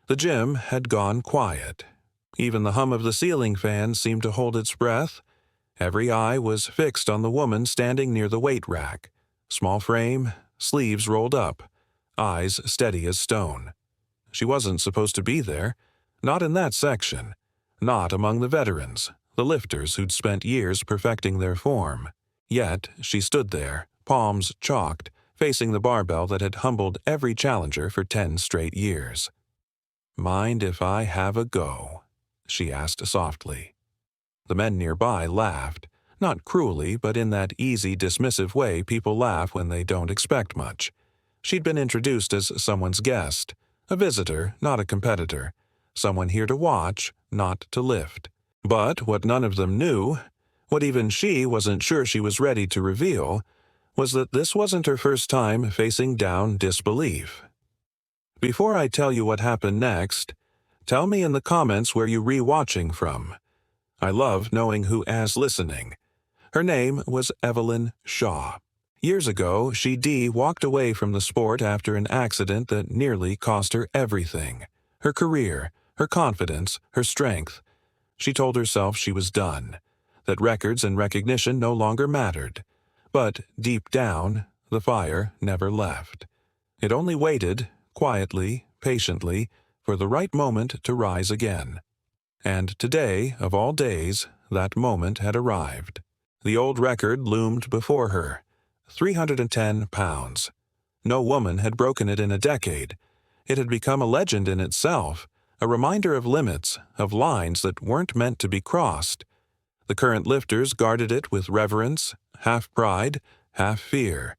The gym had gone quiet. Even the hum of the ceiling fan seemed to hold its breath. Every eye was fixed on the woman standing near the weight rack. Small frame, sleeves rolled up, eyes steady as stone. She wasn't supposed to be there. Not in that section. Not among the veterans, the lifters who'd spent years perfecting their form. Yet she stood there, palms chalked, facing the barbell that had humbled every challenger for 10 straight years. "Mind if I have a go?" she asked softly. The men nearby laughed, not cruelly, but in that easy, dismissive way people laugh when they don't expect much. She'd been introduced as someone's guest, a visitor, not a competitor, someone here to watch, not to lift. But what none of them knew, what even she wasn't sure she was ready to reveal, was that this wasn't her first time facing down disbelief. Before I tell you what happened next, tell me in the comments where you're re-watching from. I love knowing who is listening. Her name was Evelyn Shaw. Years ago, she walked away from the sport after an accident that nearly cost her everything. Her career, her confidence, her strength. She told herself she was done, that records and recognition no longer mattered. But deep down, the fire never left. It only waited, quietly, patiently, for the right moment to rise again. And today, of all days, that moment had arrived. The old record loomed before her. 310 pounds. No woman had broken it in a decade. It had become a legend in itself, a reminder of limits, of lines that weren't meant to be crossed. The current lifters guarded it with reverence, half pride, half fear.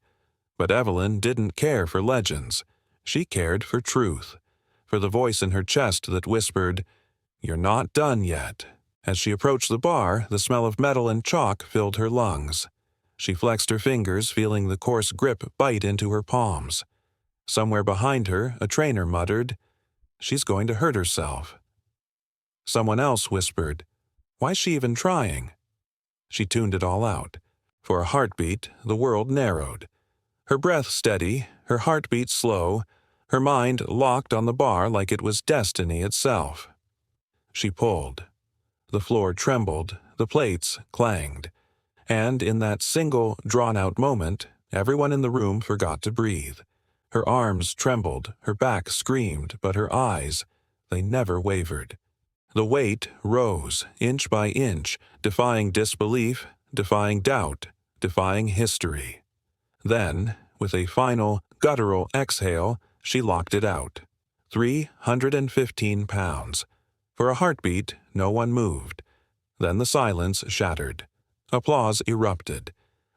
But Evelyn didn't care for legends. She cared for truth, for the voice in her chest that whispered, "You're not done yet." As she approached the bar, the smell of metal and chalk filled her lungs. She flexed her fingers, feeling the coarse grip bite into her palms. Somewhere behind her, a trainer muttered, "She's going to hurt herself." Someone else whispered, "Why's she even trying?" She tuned it all out. For a heartbeat, the world narrowed. Her breath steady, her heartbeat slow, her mind locked on the bar like it was destiny itself. She pulled. The floor trembled, the plates clanged. And in that single, drawn-out moment, everyone in the room forgot to breathe. Her arms trembled, her back screamed, but her eyes, they never wavered. The weight rose, inch by inch, defying disbelief, defying doubt, defying history. Then, with a final, guttural exhale, she locked it out. 315 pounds. For a heartbeat, no one moved. Then the silence shattered. Applause erupted.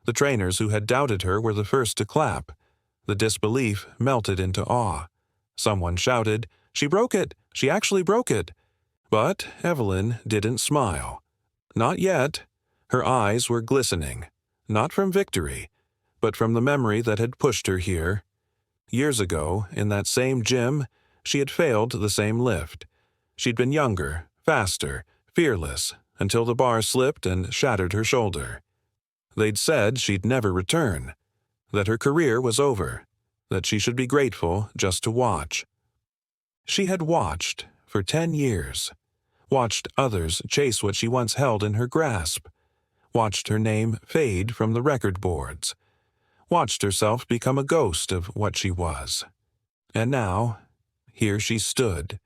The trainers who had doubted her were the first to clap. The disbelief melted into awe. Someone shouted, "She broke it! She actually broke it!" But Evelyn didn't smile. Not yet. Her eyes were glistening, not from victory, but from the memory that had pushed her here. Years ago, in that same gym, she had failed the same lift. She'd been younger, faster, fearless, until the bar slipped and shattered her shoulder. They'd said she'd never return, that her career was over, that she should be grateful just to watch. She had watched for 10 years, watched others chase what she once held in her grasp, watched her name fade from the record boards, watched herself become a ghost of what she was. And now, here she stood,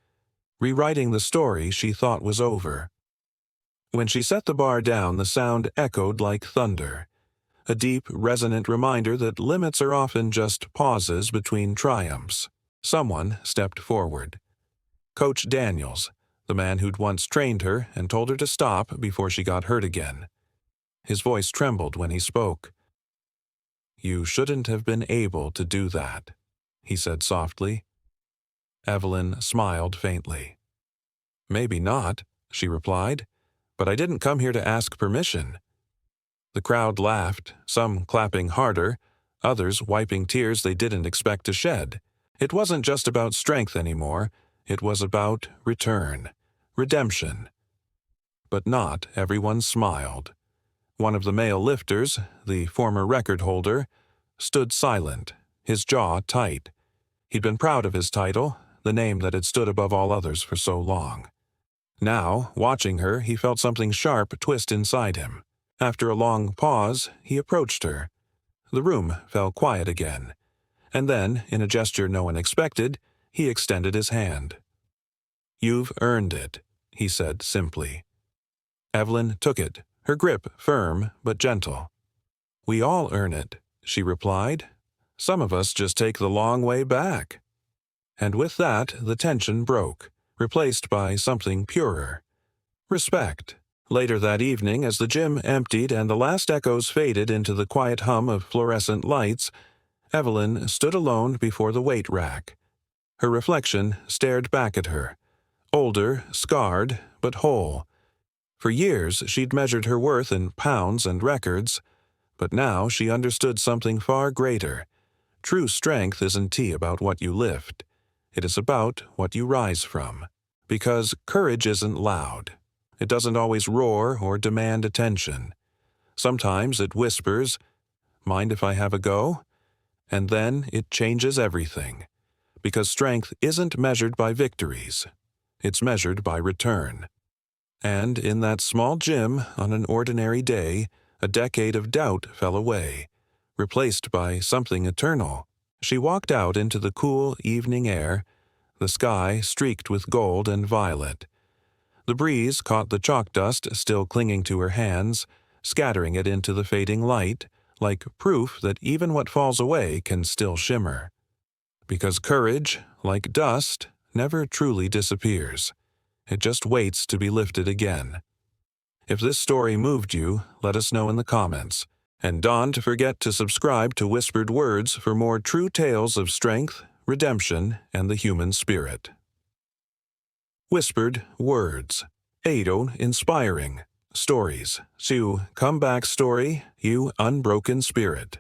rewriting the story she thought was over. When she set the bar down, the sound echoed like thunder, a deep, resonant reminder that limits are often just pauses between triumphs. Someone stepped forward. Coach Daniels, the man who'd once trained her and told her to stop before she got hurt again. His voice trembled when he spoke. "You shouldn't have been able to do that," he said softly. Evelyn smiled faintly. "Maybe not," she replied, "but I didn't come here to ask permission." The crowd laughed, some clapping harder, others wiping tears they didn't expect to shed. It wasn't just about strength anymore, it was about return, redemption. But not everyone smiled. One of the male lifters, the former record holder, stood silent, his jaw tight. He'd been proud of his title, the name that had stood above all others for so long. Now, watching her, he felt something sharp twist inside him. After a long pause, he approached her. The room fell quiet again, and then, in a gesture no one expected, he extended his hand. "You've earned it," he said simply. Evelyn took it, her grip firm but gentle. "We all earn it," she replied. "Some of us just take the long way back." And with that, the tension broke, replaced by something purer. Respect. Later that evening, as the gym emptied and the last echoes faded into the quiet hum of fluorescent lights, Evelyn stood alone before the weight rack. Her reflection stared back at her. Older, scarred, but whole. For years she'd measured her worth in pounds and records, but now she understood something far greater. True strength isn't about what you lift. It is about what you rise from. Because courage isn't loud. It doesn't always roar or demand attention. Sometimes it whispers, "Mind if I have a go?" And then it changes everything. Because strength isn't measured by victories. It's measured by return. And in that small gym, on an ordinary day, a decade of doubt fell away, replaced by something eternal. She walked out into the cool evening air, the sky streaked with gold and violet. The breeze caught the chalk dust still clinging to her hands, scattering it into the fading light, like proof that even what falls away can still shimmer. Because courage, like dust, never truly disappears. It just waits to be lifted again. If this story moved you, let us know in the comments. And don't forget to subscribe to Whispered Words for more true tales of strength, redemption, and the human spirit. Whispered Words. Eido inspiring stories. So come back story, you unbroken spirit.